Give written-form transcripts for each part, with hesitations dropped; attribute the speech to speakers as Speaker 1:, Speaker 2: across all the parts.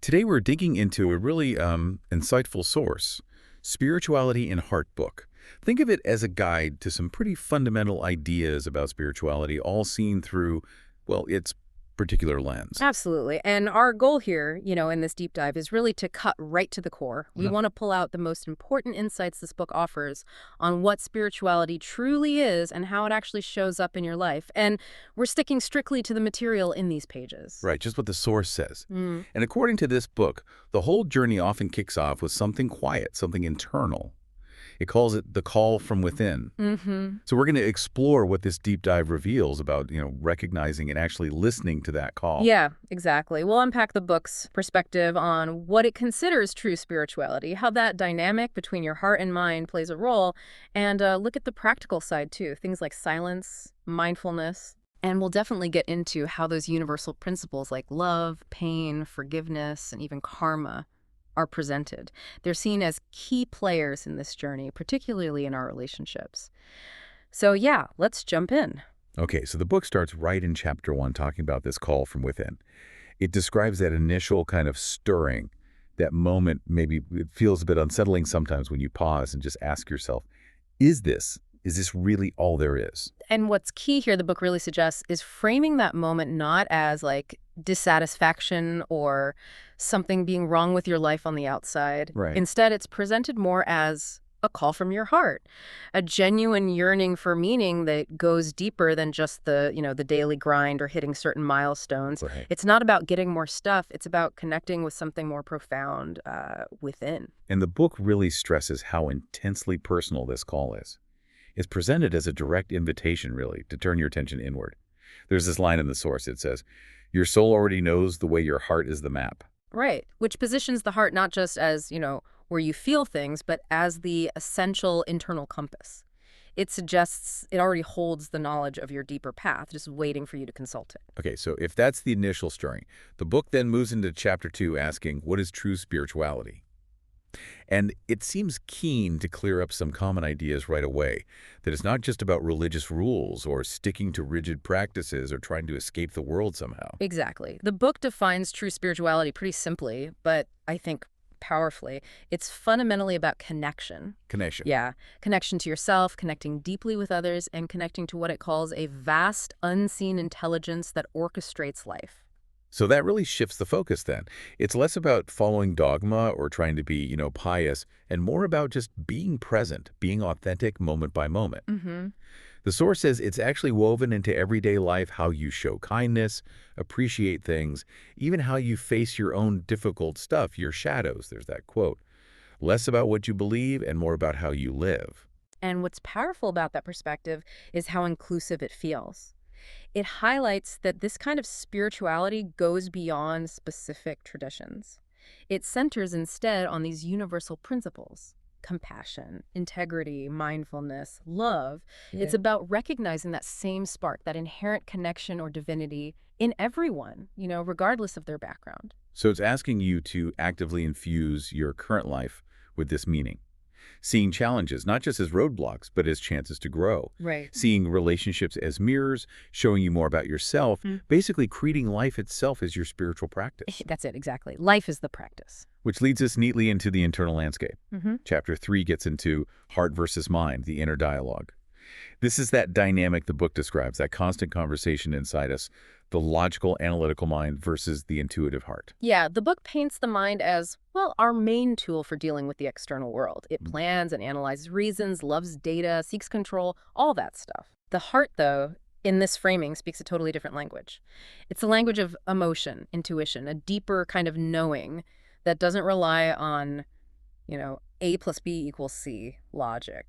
Speaker 1: Today we're digging into a really insightful source, Spirituality in Heart book. Think of it as a guide to some pretty fundamental ideas about spirituality, all seen through, well, its particular lens.
Speaker 2: Absolutely. And our goal here, in this deep dive is really to cut right to the core. We want to pull out the most important insights this book offers on what spirituality truly is and how it actually shows up in your life. And we're sticking strictly to the material in these pages.
Speaker 1: Right, just what the source says. And according to this book, the whole journey often kicks off with something quiet, something internal. It calls it the call from within. So we're going to explore what this deep dive reveals about, recognizing and actually listening to that call.
Speaker 2: Yeah, exactly. We'll unpack the book's perspective on what it considers true spirituality, how that dynamic between your heart and mind plays a role, and look at the practical side too, things like silence, mindfulness. And we'll definitely get into how those universal principles like love, pain, forgiveness, and even karma are presented. They're seen as key players in this journey, particularly in our relationships. So yeah, let's jump in.
Speaker 1: Okay, so the book starts right in chapter 1 talking about this call from within. It describes that initial kind of stirring, that moment. Maybe it feels a bit unsettling sometimes when you pause and just ask yourself, is this really all there is?
Speaker 2: And what's key here, the book really suggests, is framing that moment not as like dissatisfaction or something being wrong with your life on the outside.
Speaker 1: Right.
Speaker 2: Instead, it's presented more as a call from your heart, a genuine yearning for meaning that goes deeper than just the daily grind or hitting certain milestones.
Speaker 1: Right.
Speaker 2: It's not about getting more stuff. It's about connecting with something more profound within.
Speaker 1: And the book really stresses how intensely personal this call is. It's presented as a direct invitation, really, to turn your attention inward. There's this line in the source. It says, your soul already knows the way your heart is the map.
Speaker 2: Right, which positions the heart not just as, where you feel things, but as the essential internal compass. It suggests it already holds the knowledge of your deeper path, just waiting for you to consult it.
Speaker 1: Okay, so if that's the initial stirring, the book then moves into chapter 2 asking, what is true spirituality? And it seems keen to clear up some common ideas right away, that it's not just about religious rules or sticking to rigid practices or trying to escape the world somehow.
Speaker 2: Exactly. The book defines true spirituality pretty simply, but I think powerfully. It's fundamentally about connection.
Speaker 1: Connection.
Speaker 2: Yeah. Connection to yourself, connecting deeply with others, and connecting to what it calls a vast, unseen intelligence that orchestrates life.
Speaker 1: So that really shifts the focus then. It's less about following dogma or trying to be, pious, and more about just being present, being authentic moment by moment. The source says it's actually woven into everyday life, how you show kindness, appreciate things, even how you face your own difficult stuff, your shadows. There's that quote. Less about what you believe and more about how you live.
Speaker 2: And what's powerful about that perspective is how inclusive it feels. It highlights that this kind of spirituality goes beyond specific traditions. It centers instead on these universal principles: compassion, integrity, mindfulness, love. Yeah. It's about recognizing that same spark, that inherent connection or divinity in everyone, regardless of their background.
Speaker 1: So it's asking you to actively infuse your current life with this meaning. Seeing challenges not just as roadblocks, but as chances to grow.
Speaker 2: Right.
Speaker 1: Seeing relationships as mirrors, showing you more about yourself, basically treating life itself as your spiritual practice.
Speaker 2: That's it, exactly. Life is the practice.
Speaker 1: Which leads us neatly into the internal landscape. Chapter 3 gets into heart versus mind, the inner dialogue. This is that dynamic the book describes, that constant conversation inside us, the logical, analytical mind versus the intuitive heart.
Speaker 2: Yeah, the book paints the mind as, well, our main tool for dealing with the external world. It plans and analyzes reasons, loves data, seeks control, all that stuff. The heart, though, in this framing, speaks a totally different language. It's a language of emotion, intuition, a deeper kind of knowing that doesn't rely on, A plus B equals C logic.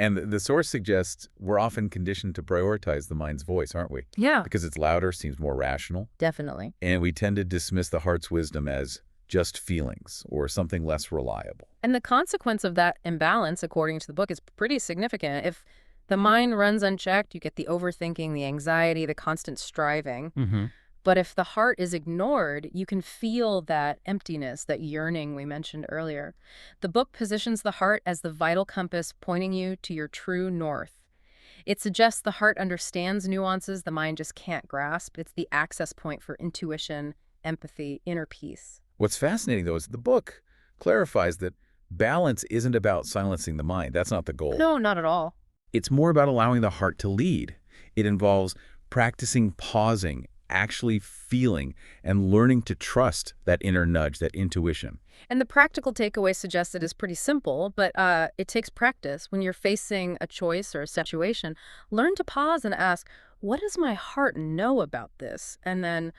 Speaker 1: And the source suggests we're often conditioned to prioritize the mind's voice, aren't we?
Speaker 2: Yeah.
Speaker 1: Because it's louder, seems more rational.
Speaker 2: Definitely.
Speaker 1: And we tend to dismiss the heart's wisdom as just feelings or something less reliable.
Speaker 2: And the consequence of that imbalance, according to the book, is pretty significant. If the mind runs unchecked, you get the overthinking, the anxiety, the constant striving. But if the heart is ignored, you can feel that emptiness, that yearning we mentioned earlier. The book positions the heart as the vital compass pointing you to your true north. It suggests the heart understands nuances the mind just can't grasp. It's the access point for intuition, empathy, inner peace.
Speaker 1: What's fascinating, though, is the book clarifies that balance isn't about silencing the mind. That's not the goal.
Speaker 2: No, not at all.
Speaker 1: It's more about allowing the heart to lead. It involves practicing pausing, actually feeling, and learning to trust that inner nudge, that intuition.
Speaker 2: And the practical takeaway suggested is pretty simple, but it takes practice. When you're facing a choice or a situation, learn to pause and ask, what does my heart know about this? And then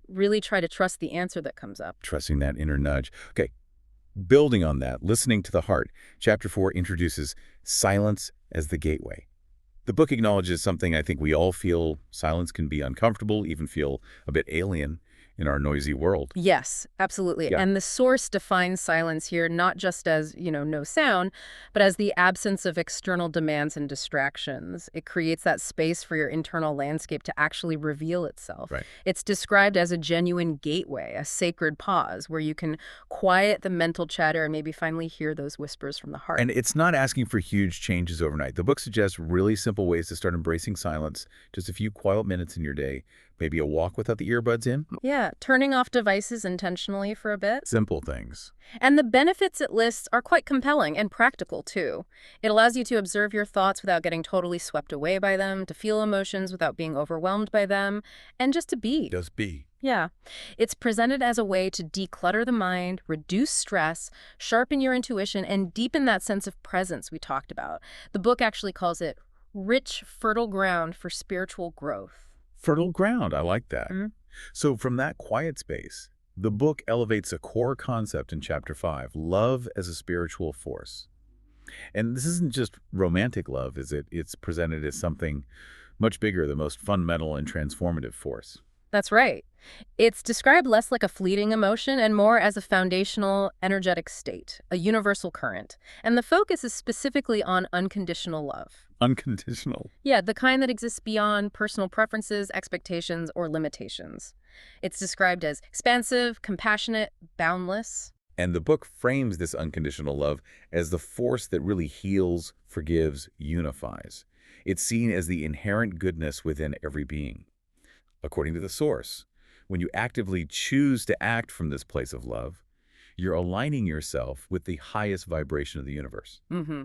Speaker 2: really try to trust the answer that comes up.
Speaker 1: Trusting that inner nudge. Okay, building on that, listening to the heart, Chapter 4 introduces silence as the gateway. The book acknowledges something I think we all feel. Silence can be uncomfortable, even feel a bit alien in our noisy world.
Speaker 2: Yes, absolutely.
Speaker 1: Yeah.
Speaker 2: And the source defines silence here not just as, no sound, but as the absence of external demands and distractions. It creates that space for your internal landscape to actually reveal itself.
Speaker 1: Right.
Speaker 2: It's described as a genuine gateway, a sacred pause, where you can quiet the mental chatter and maybe finally hear those whispers from the heart.
Speaker 1: And it's not asking for huge changes overnight. The book suggests really simple ways to start embracing silence, just a few quiet minutes in your day, maybe a walk without the earbuds in.
Speaker 2: Yeah, turning off devices intentionally for a bit.
Speaker 1: Simple things.
Speaker 2: And the benefits it lists are quite compelling and practical, too. It allows you to observe your thoughts without getting totally swept away by them, to feel emotions without being overwhelmed by them, and just to be.
Speaker 1: Just be.
Speaker 2: Yeah. It's presented as a way to declutter the mind, reduce stress, sharpen your intuition, and deepen that sense of presence we talked about. The book actually calls it rich, fertile ground for spiritual growth.
Speaker 1: Fertile ground. I like that.
Speaker 2: Mm-hmm.
Speaker 1: So from that quiet space, the book elevates a core concept in Chapter 5, love as a spiritual force. And this isn't just romantic love, is it? It's presented as something much bigger, the most fundamental and transformative force.
Speaker 2: That's right. It's described less like a fleeting emotion and more as a foundational, energetic state, a universal current. And the focus is specifically on unconditional love.
Speaker 1: Unconditional.
Speaker 2: Yeah, the kind that exists beyond personal preferences, expectations, or limitations. It's described as expansive, compassionate, boundless.
Speaker 1: And the book frames this unconditional love as the force that really heals, forgives, unifies. It's seen as the inherent goodness within every being. According to the source, when you actively choose to act from this place of love, you're aligning yourself with the highest vibration of the universe.
Speaker 2: Mm-hmm.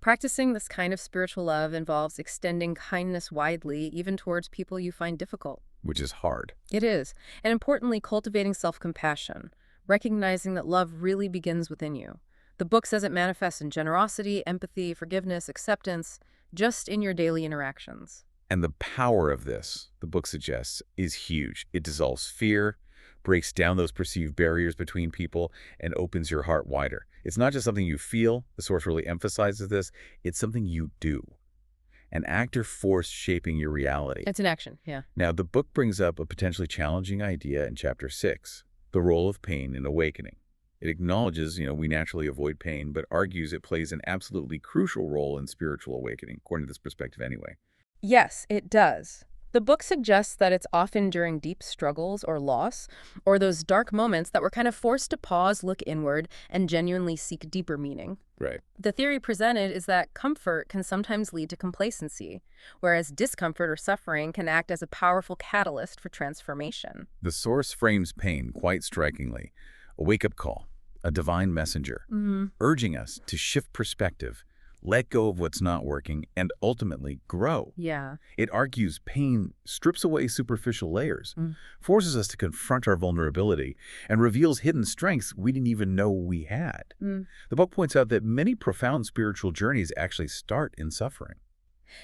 Speaker 2: Practicing this kind of spiritual love involves extending kindness widely, even towards people you find difficult.
Speaker 1: Which is hard.
Speaker 2: It is. And importantly, cultivating self-compassion, recognizing that love really begins within you. The book says it manifests in generosity, empathy, forgiveness, acceptance, just in your daily interactions.
Speaker 1: And the power of this, the book suggests, is huge. It dissolves fear, breaks down those perceived barriers between people, and opens your heart wider. It's not just something you feel. The source really emphasizes this. It's something you do. An active force shaping your reality.
Speaker 2: It's an action, yeah.
Speaker 1: Now, the book brings up a potentially challenging idea in Chapter 6, the role of pain in awakening. It acknowledges, we naturally avoid pain, but argues it plays an absolutely crucial role in spiritual awakening, according to this perspective anyway.
Speaker 2: Yes, it does. The book suggests that it's often during deep struggles or loss, or those dark moments that we're kind of forced to pause, look inward, and genuinely seek deeper meaning.
Speaker 1: Right.
Speaker 2: The theory presented is that comfort can sometimes lead to complacency, whereas discomfort or suffering can act as a powerful catalyst for transformation.
Speaker 1: The source frames pain quite strikingly. A wake-up call, a divine messenger, urging us to shift perspective, let go of what's not working, and ultimately grow.
Speaker 2: Yeah.
Speaker 1: It argues pain strips away superficial layers, forces us to confront our vulnerability, and reveals hidden strengths we didn't even know we had. The book points out that many profound spiritual journeys actually start in suffering.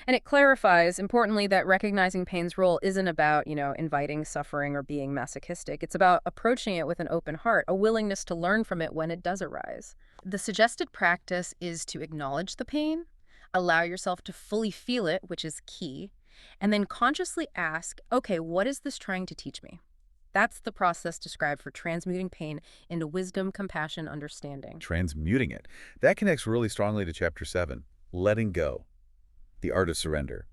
Speaker 2: And it clarifies, importantly, that recognizing pain's role isn't about, inviting suffering or being masochistic. It's about approaching it with an open heart, a willingness to learn from it when it does arise. The suggested practice is to acknowledge the pain, allow yourself to fully feel it, which is key, and then consciously ask, okay, what is this trying to teach me? That's the process described for transmuting pain into wisdom, compassion, understanding.
Speaker 1: Transmuting it. That connects really strongly to Chapter 7, letting go. The art of surrender.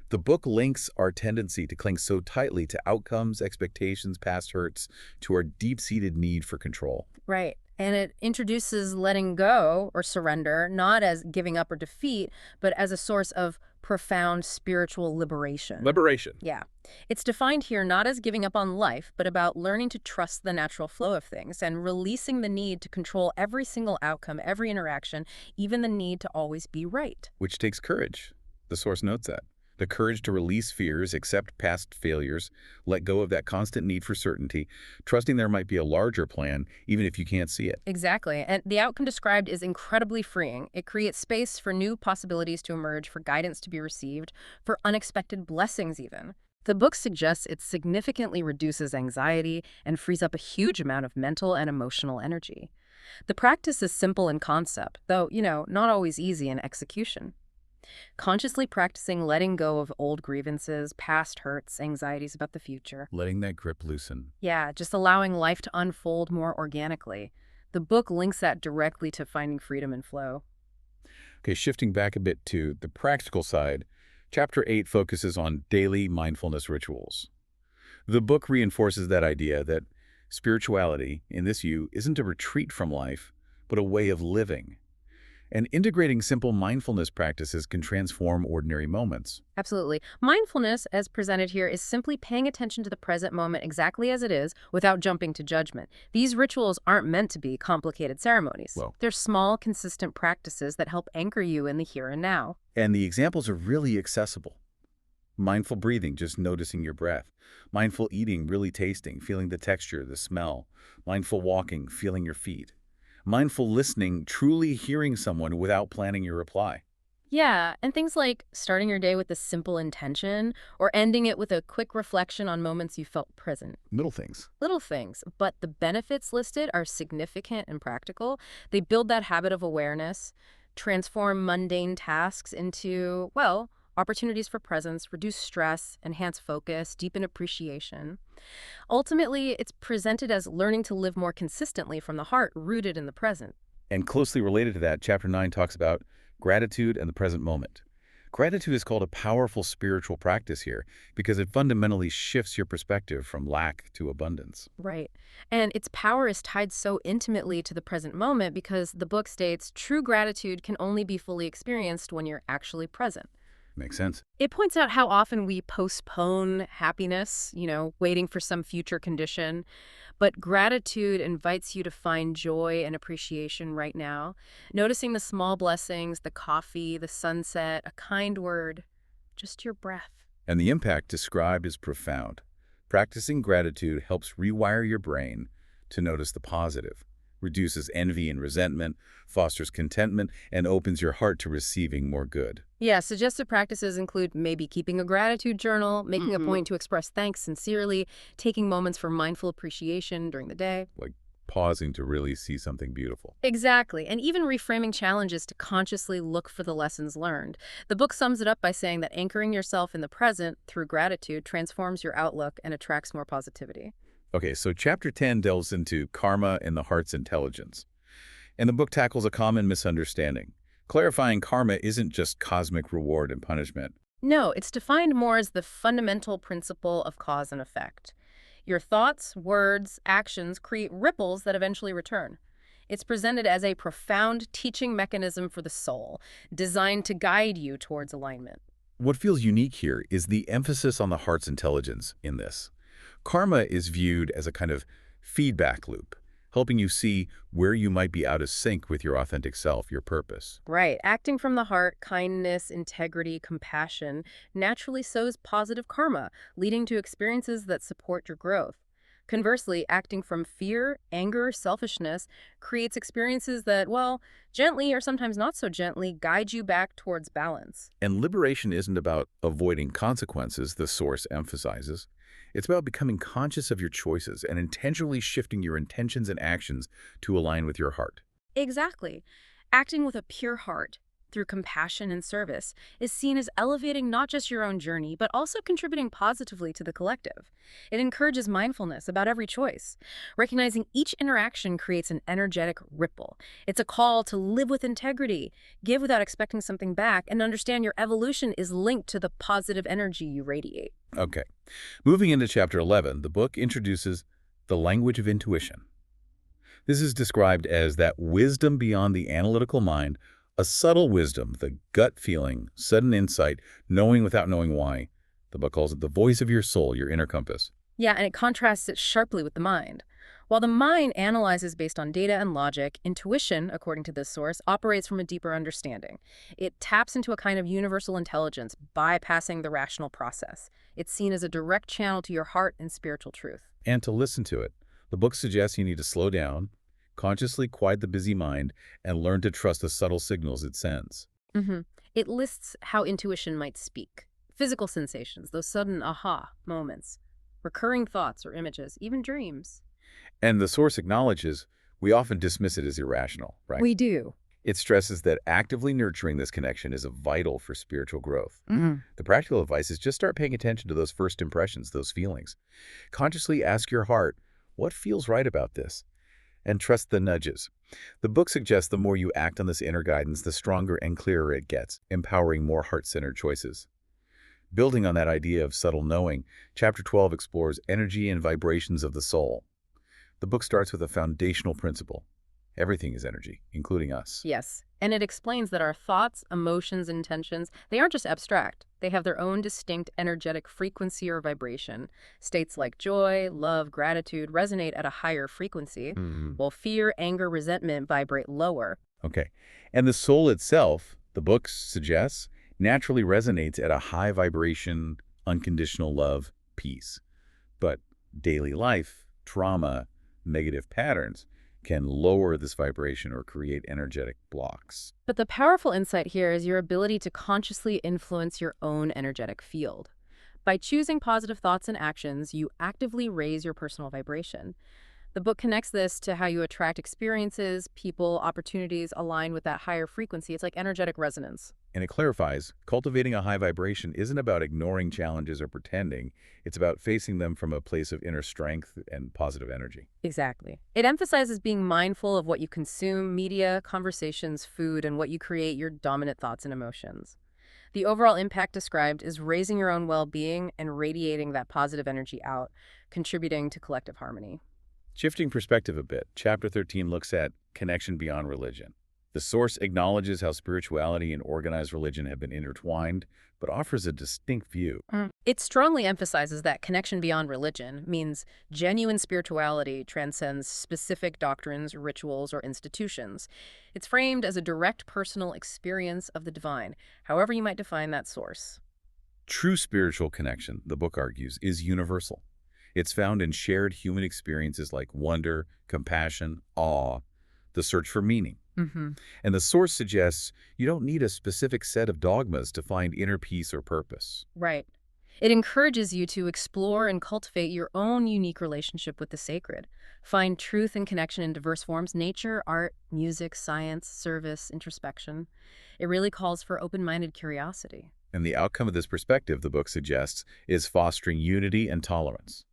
Speaker 1: The book links our tendency to cling so tightly to outcomes, expectations, past hurts, to our deep-seated need for control.
Speaker 2: Right. And it introduces letting go or surrender, not as giving up or defeat, but as a source of profound spiritual liberation.
Speaker 1: Liberation.
Speaker 2: Yeah. It's defined here not as giving up on life, but about learning to trust the natural flow of things and releasing the need to control every single outcome, every interaction, even the need to always be right.
Speaker 1: Which takes courage. The source notes that. The courage to release fears, accept past failures, let go of that constant need for certainty, trusting there might be a larger plan, even if you can't see it.
Speaker 2: Exactly. And the outcome described is incredibly freeing. It creates space for new possibilities to emerge, for guidance to be received, for unexpected blessings even. The book suggests it significantly reduces anxiety and frees up a huge amount of mental and emotional energy. The practice is simple in concept, though, not always easy in execution. Consciously practicing letting go of old grievances, past hurts, anxieties about the future.
Speaker 1: Letting that grip loosen.
Speaker 2: Yeah, just allowing life to unfold more organically. The book links that directly to finding freedom and flow.
Speaker 1: Okay, shifting back a bit to the practical side, Chapter 8 focuses on daily mindfulness rituals. The book reinforces that idea that spirituality, in this view, isn't a retreat from life, but a way of living. And integrating simple mindfulness practices can transform ordinary moments.
Speaker 2: Absolutely. Mindfulness, as presented here, is simply paying attention to the present moment exactly as it is without jumping to judgment. These rituals aren't meant to be complicated ceremonies.
Speaker 1: Well,
Speaker 2: They're small, consistent practices that help anchor you in the here and now.
Speaker 1: and the examples are really accessible. Mindful breathing, just noticing your breath. Mindful eating, really tasting, feeling the texture, the smell. Mindful walking, feeling your feet. Mindful listening, truly hearing someone without planning your reply.
Speaker 2: Yeah, and things like starting your day with a simple intention or ending it with a quick reflection on moments you felt present.
Speaker 1: Little things.
Speaker 2: Little things, but the benefits listed are significant and practical. They build that habit of awareness, transform mundane tasks into, well, opportunities for presence, reduce stress, enhance focus, deepen appreciation. Ultimately, it's presented as learning to live more consistently from the heart, rooted in the present.
Speaker 1: And closely related to that, Chapter 9 talks about gratitude and the present moment. Gratitude is called a powerful spiritual practice here because it fundamentally shifts your perspective from lack to abundance.
Speaker 2: Right. And its power is tied so intimately to the present moment because the book states true gratitude can only be fully experienced when you're actually present.
Speaker 1: Makes sense.
Speaker 2: It points out how often we postpone happiness, waiting for some future condition. But gratitude invites you to find joy and appreciation right now, noticing the small blessings, the coffee, the sunset, a kind word, just your breath.
Speaker 1: And the impact described is profound. Practicing gratitude helps rewire your brain to notice the positive, reduces envy and resentment, fosters contentment, and opens your heart to receiving more good.
Speaker 2: Yeah, suggested practices include maybe keeping a gratitude journal, making a point to express thanks sincerely, taking moments for mindful appreciation during the day.
Speaker 1: Like pausing to really see something beautiful.
Speaker 2: Exactly, and even reframing challenges to consciously look for the lessons learned. The book sums it up by saying that anchoring yourself in the present through gratitude transforms your outlook and attracts more positivity.
Speaker 1: Okay, so Chapter 10 delves into karma and the heart's intelligence. And the book tackles a common misunderstanding, clarifying karma isn't just cosmic reward and punishment.
Speaker 2: No, it's defined more as the fundamental principle of cause and effect. Your thoughts, words, actions create ripples that eventually return. It's presented as a profound teaching mechanism for the soul, designed to guide you towards alignment.
Speaker 1: What feels unique here is the emphasis on the heart's intelligence in this. Karma is viewed as a kind of feedback loop, helping you see where you might be out of sync with your authentic self, your purpose.
Speaker 2: Right. Acting from the heart, kindness, integrity, compassion naturally sows positive karma, leading to experiences that support your growth. Conversely, acting from fear, anger, selfishness creates experiences that, well, gently or sometimes not so gently, guide you back towards balance.
Speaker 1: And liberation isn't about avoiding consequences, the source emphasizes. It's about becoming conscious of your choices and intentionally shifting your intentions and actions to align with your heart.
Speaker 2: Exactly. Acting with a pure heart, through compassion and service, is seen as elevating not just your own journey, but also contributing positively to the collective. It encourages mindfulness about every choice. Recognizing each interaction creates an energetic ripple. It's a call to live with integrity, give without expecting something back, and understand your evolution is linked to the positive energy you radiate.
Speaker 1: Okay. Moving into Chapter 11, the book introduces the language of intuition. This is described as that wisdom beyond the analytical mind, A subtle wisdom, the gut feeling, sudden insight, knowing without knowing why. The book calls it the voice of your soul, your inner compass.
Speaker 2: Yeah, and it contrasts it sharply with the mind. While the mind analyzes based on data and logic, intuition, according to this source, operates from a deeper understanding. It taps into a kind of universal intelligence, bypassing the rational process. It's seen as a direct channel to your heart and spiritual truth.
Speaker 1: And to listen to it, the book suggests you need to slow down, consciously quiet the busy mind, and learn to trust the subtle signals it sends.
Speaker 2: hmm It lists how intuition might speak. Physical sensations, those sudden aha moments, recurring thoughts or images, even dreams.
Speaker 1: And the source acknowledges we often dismiss it as irrational, right?
Speaker 2: We do.
Speaker 1: It stresses that actively nurturing this connection is vital for spiritual growth.
Speaker 2: Mhm.
Speaker 1: The practical advice is just start paying attention to those first impressions, those feelings. Consciously ask your heart, what feels right about this? And trust the nudges. The book suggests the more you act on this inner guidance, the stronger and clearer it gets, empowering more heart-centered choices. Building on that idea of subtle knowing, Chapter 12 explores energy and vibrations of the soul. The book starts with a foundational principle. Everything is energy, including us.
Speaker 2: Yes, and it explains that our thoughts, emotions, intentions, they aren't just abstract. They have their own distinct energetic frequency or vibration. States like joy, love, gratitude resonate at a higher frequency, while fear, anger, resentment vibrate lower.
Speaker 1: Okay. And the soul itself, the book suggests, naturally resonates at a high vibration, unconditional love, peace. But daily life, trauma, negative patterns can lower this vibration or create energetic blocks.
Speaker 2: But the powerful insight here is your ability to consciously influence your own energetic field. By choosing positive thoughts and actions, you actively raise your personal vibration. The book connects this to how you attract experiences, people, opportunities aligned with that higher frequency. It's like energetic resonance.
Speaker 1: And it clarifies, cultivating a high vibration isn't about ignoring challenges or pretending. It's about facing them from a place of inner strength and positive energy.
Speaker 2: Exactly. It emphasizes being mindful of what you consume, media, conversations, food, and what you create your dominant thoughts and emotions. The overall impact described is raising your own well-being and radiating that positive energy out, contributing to collective harmony.
Speaker 1: Shifting perspective a bit, Chapter 13 looks at connection beyond religion. The source acknowledges how spirituality and organized religion have been intertwined, but offers a distinct view.
Speaker 2: It strongly emphasizes that connection beyond religion means genuine spirituality transcends specific doctrines, rituals, or institutions. It's framed as a direct personal experience of the divine, however you might define that source.
Speaker 1: True spiritual connection, the book argues, is universal. It's found in shared human experiences like wonder, compassion, awe, the search for meaning. And the source suggests you don't need a specific set of dogmas to find inner peace or purpose.
Speaker 2: Right. It encourages you to explore and cultivate your own unique relationship with the sacred. Find truth and connection in diverse forms: nature, art, music, science, service, introspection. It really calls for open-minded curiosity.
Speaker 1: And the outcome of this perspective, the book suggests, is fostering unity and tolerance,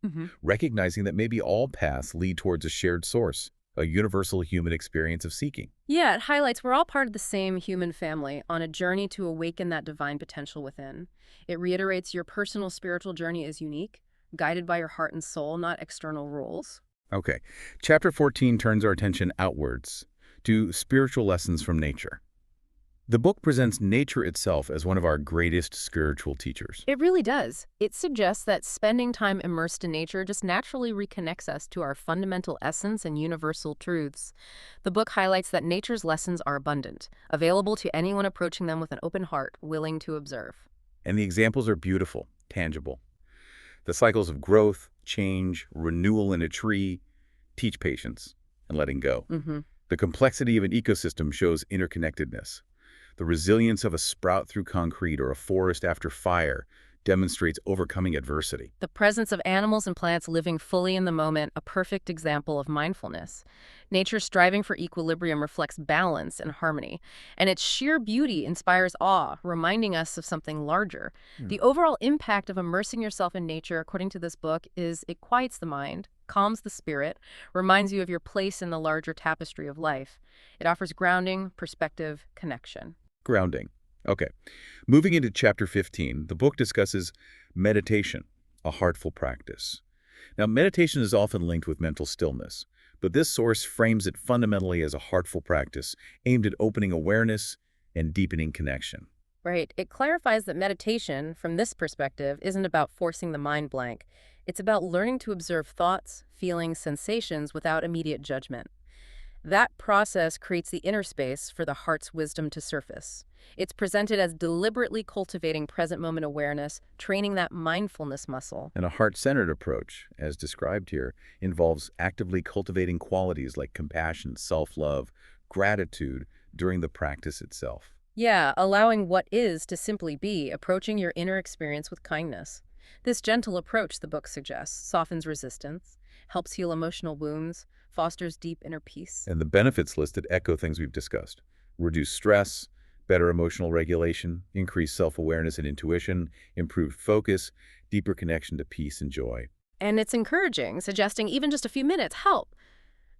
Speaker 1: recognizing that maybe all paths lead towards a shared source, a universal human experience of seeking.
Speaker 2: Yeah, it highlights we're all part of the same human family on a journey to awaken that divine potential within. It reiterates your personal spiritual journey is unique, guided by your heart and soul, not external rules.
Speaker 1: Okay, Chapter 14 turns our attention outwards to spiritual lessons from nature. The book presents nature itself as one of our greatest spiritual teachers.
Speaker 2: It really does. It suggests that spending time immersed in nature just naturally reconnects us to our fundamental essence and universal truths. The book highlights that nature's lessons are abundant, available to anyone approaching them with an open heart, willing to observe.
Speaker 1: And the examples are beautiful, tangible. The cycles of growth, change, renewal in a tree teach patience and letting go. The complexity of an ecosystem shows interconnectedness. The resilience of a sprout through concrete or a forest after fire demonstrates overcoming adversity.
Speaker 2: The presence of animals and plants living fully in the moment, a perfect example of mindfulness. Nature striving for equilibrium reflects balance and harmony, and its sheer beauty inspires awe, reminding us of something larger. The overall impact of immersing yourself in nature, according to this book, is it quiets the mind, calms the spirit, reminds you of your place in the larger tapestry of life. It offers grounding, perspective, connection.
Speaker 1: Grounding. Okay. Moving into Chapter 15, the book discusses meditation, a heartful practice. Now, meditation is often linked with mental stillness, but this source frames it fundamentally as a heartful practice aimed at opening awareness, and deepening connection.
Speaker 2: Right. It clarifies that meditation, from this perspective, isn't about forcing the mind blank. It's about learning to observe thoughts, feelings, sensations without immediate judgment. That process creates the inner space for the heart's wisdom to surface. It's presented as deliberately cultivating present moment awareness, training that mindfulness muscle.
Speaker 1: And a heart-centered approach, as described here, involves actively cultivating qualities like compassion, self-love, gratitude during the practice itself.
Speaker 2: Yeah, allowing what is to simply be, approaching your inner experience with kindness. This gentle approach, the book suggests, softens resistance, helps heal emotional wounds, fosters deep inner peace.
Speaker 1: And the benefits listed echo things we've discussed. Reduce stress, better emotional regulation, increased self-awareness and intuition, improved focus, deeper connection to peace and joy.
Speaker 2: And it's encouraging, suggesting even just a few minutes help.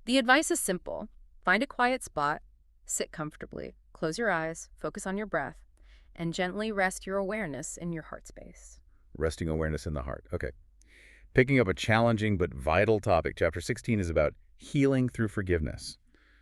Speaker 2: The advice is simple. Find a quiet spot, sit comfortably, close your eyes, focus on your breath, and gently rest your awareness in your heart space.
Speaker 1: Resting awareness in the heart. Okay. Picking up a challenging but vital topic, Chapter 16 is about healing through forgiveness.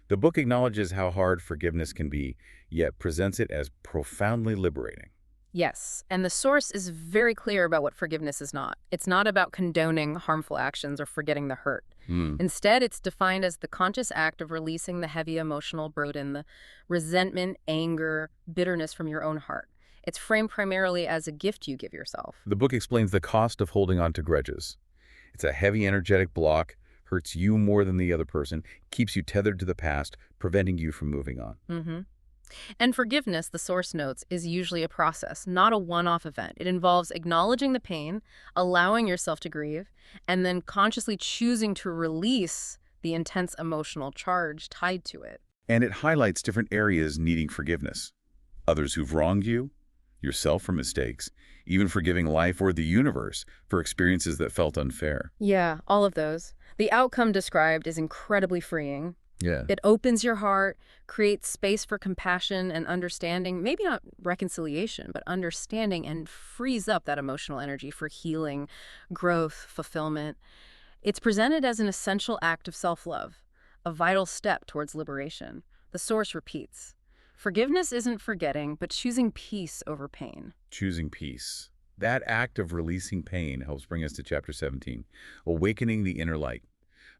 Speaker 1: The book acknowledges how hard forgiveness can be, yet presents it as profoundly liberating.
Speaker 2: Yes, and the source is very clear about what forgiveness is not. It's not about condoning harmful actions or forgetting the hurt. Instead, it's defined as the conscious act of releasing the heavy emotional burden, the resentment, anger, bitterness from your own heart. It's framed primarily as a gift you give yourself.
Speaker 1: The book explains the cost of holding on to grudges. It's a heavy energetic block, hurts you more than the other person, keeps you tethered to the past, preventing you from moving on.
Speaker 2: And forgiveness, the source notes, is usually a process, not a one-off event. It involves acknowledging the pain, allowing yourself to grieve, and then consciously choosing to release the intense emotional charge tied to it.
Speaker 1: And it highlights different areas needing forgiveness. Others who've wronged you, yourself for mistakes, even forgiving life or the universe for experiences that felt unfair.
Speaker 2: Yeah, all of those. The outcome described is incredibly freeing.
Speaker 1: Yeah.
Speaker 2: It opens your heart, creates space for compassion and understanding, maybe not reconciliation, but understanding, and frees up that emotional energy for healing, growth, fulfillment. It's presented as an essential act of self-love, a vital step towards liberation. The source repeats, forgiveness isn't forgetting, but choosing peace over pain.
Speaker 1: Choosing peace. That act of releasing pain helps bring us to Chapter 17, awakening the inner light.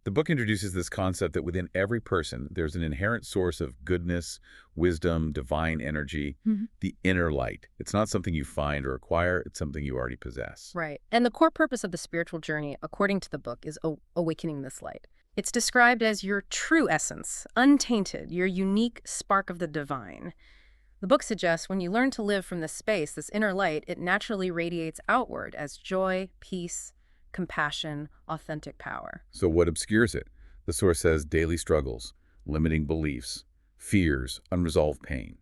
Speaker 1: The book introduces this concept that within every person, there's an inherent source of goodness, wisdom, divine energy, the inner light. It's not something you find or acquire, it's something you already possess.
Speaker 2: Right. And the core purpose of the spiritual journey, according to the book, is awakening this light. It's described as your true essence, untainted, your unique spark of the divine. The book suggests when you learn to live from this space, this inner light, it naturally radiates outward as joy, peace, compassion, authentic power.
Speaker 1: So what obscures it? The source says daily struggles, limiting beliefs, fears, unresolved pain.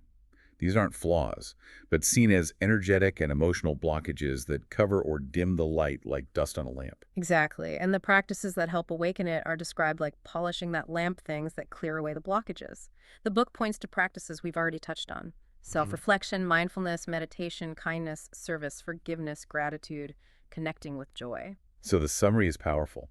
Speaker 1: These aren't flaws, but seen as energetic and emotional blockages that cover or dim the light like dust on a lamp.
Speaker 2: Exactly. And the practices that help awaken it are described like polishing that lamp, things that clear away the blockages. The book points to practices we've already touched on: self-reflection, mindfulness, meditation, kindness, service, forgiveness, gratitude, connecting with joy.
Speaker 1: So the summary is powerful.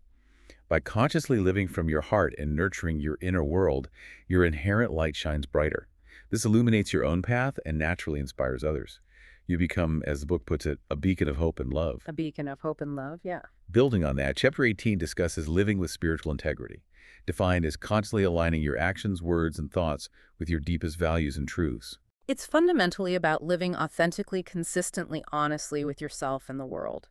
Speaker 1: By consciously living from your heart and nurturing your inner world, your inherent light shines brighter. This illuminates your own path and naturally inspires others. You become, as the book puts it, a beacon of hope and love.
Speaker 2: A beacon of hope and love, yeah.
Speaker 1: Building on that, Chapter 18 discusses living with spiritual integrity, defined as constantly aligning your actions, words, and thoughts with your deepest values and truths.
Speaker 2: It's fundamentally about living authentically, consistently, honestly with yourself and the world.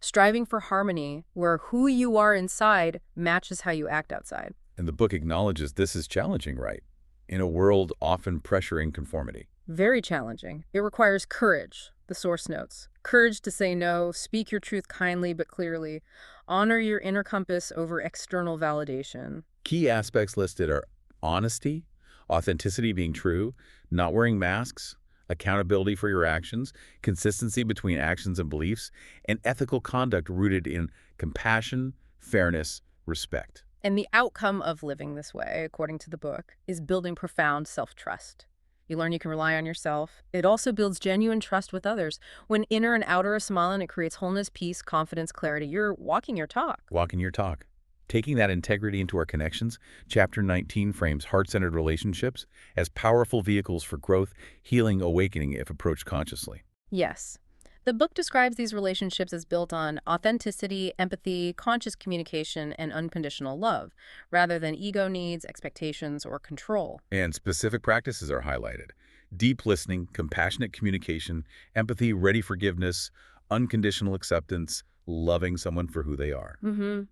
Speaker 2: Striving for harmony where who you are inside matches how you act outside.
Speaker 1: And the book acknowledges this is challenging, right? In a world often pressuring conformity.
Speaker 2: Very challenging. It requires courage, the source notes. Courage to say no, speak your truth kindly but clearly, honor your inner compass over external validation.
Speaker 1: Key aspects listed are honesty, authenticity being true, not wearing masks, accountability for your actions, consistency between actions and beliefs, and ethical conduct rooted in compassion, fairness, respect.
Speaker 2: And the outcome of living this way, according to the book, is building profound self-trust. You learn you can rely on yourself. It also builds genuine trust with others. When inner and outer are smiling, it creates wholeness, peace, confidence, clarity. You're walking your talk.
Speaker 1: Walking your talk. Taking that integrity into our connections, Chapter 19 frames heart-centered relationships as powerful vehicles for growth, healing, awakening if approached consciously.
Speaker 2: Yes. The book describes these relationships as built on authenticity, empathy, conscious communication, and unconditional love, rather than ego needs, expectations, or control.
Speaker 1: And specific practices are highlighted. Deep listening, compassionate communication, empathy, ready forgiveness, unconditional acceptance, loving someone for who they are.
Speaker 2: Mm-hmm.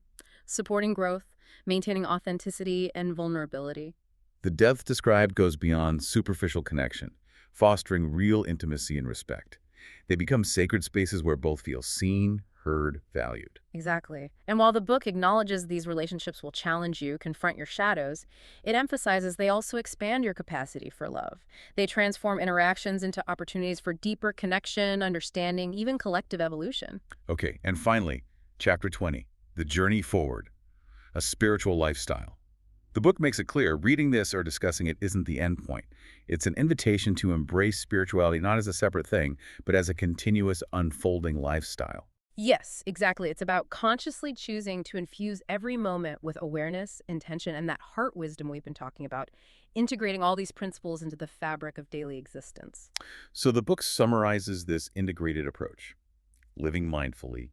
Speaker 2: Supporting growth, maintaining authenticity, and vulnerability.
Speaker 1: The depth described goes beyond superficial connection, fostering real intimacy and respect. They become sacred spaces where both feel seen, heard, valued.
Speaker 2: Exactly. And while the book acknowledges these relationships will challenge you, confront your shadows, it emphasizes they also expand your capacity for love. They transform interactions into opportunities for deeper connection, understanding, even collective evolution.
Speaker 1: Okay, and finally, Chapter 20, The Journey Forward, a Spiritual Lifestyle. The book makes it clear reading this or discussing it isn't the end point. It's an invitation to embrace spirituality not as a separate thing, but as a continuous unfolding lifestyle.
Speaker 2: Yes, exactly. It's about consciously choosing to infuse every moment with awareness, intention, and that heart wisdom we've been talking about, integrating all these principles into the fabric of daily existence.
Speaker 1: So the book summarizes this integrated approach: living mindfully,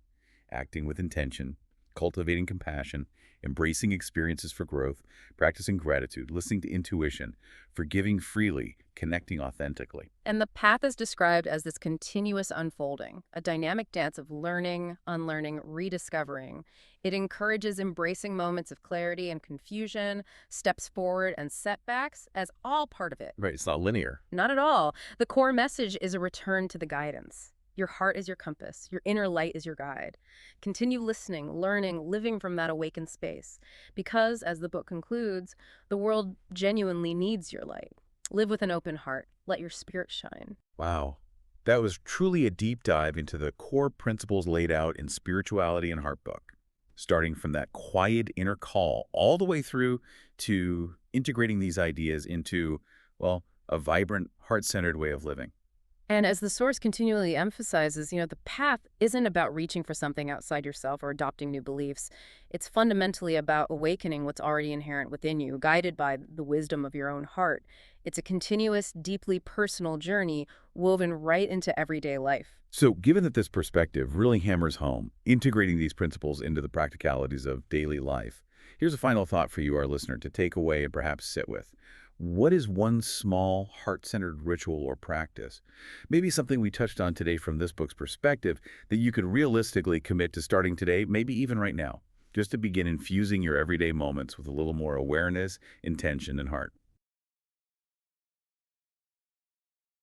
Speaker 1: acting with intention, cultivating compassion, embracing experiences for growth, practicing gratitude, listening to intuition, forgiving freely, connecting authentically.
Speaker 2: And the path is described as this continuous unfolding, a dynamic dance of learning, unlearning, rediscovering. It encourages embracing moments of clarity and confusion, steps forward and setbacks as all part of it.
Speaker 1: Right, it's not linear.
Speaker 2: Not at all. The core message is a return to the guidance. Your heart is your compass. Your inner light is your guide. Continue listening, learning, living from that awakened space. Because, as the book concludes, the world genuinely needs your light. Live with an open heart. Let your spirit shine.
Speaker 1: Wow. That was truly a deep dive into the core principles laid out in Spirituality and Heart Book, starting from that quiet inner call all the way through to integrating these ideas into, well, a vibrant, heart-centered way of living.
Speaker 2: And as the source continually emphasizes, the path isn't about reaching for something outside yourself or adopting new beliefs. It's fundamentally about awakening what's already inherent within you, guided by the wisdom of your own heart. It's a continuous, deeply personal journey woven right into everyday life.
Speaker 1: So given that this perspective really hammers home, integrating these principles into the practicalities of daily life, here's a final thought for you, our listener, to take away and perhaps sit with. What is one small, heart-centered ritual or practice, maybe something we touched on today from this book's perspective, that you could realistically commit to starting today, maybe even right now, just to begin infusing your everyday moments with a little more awareness, intention, and heart?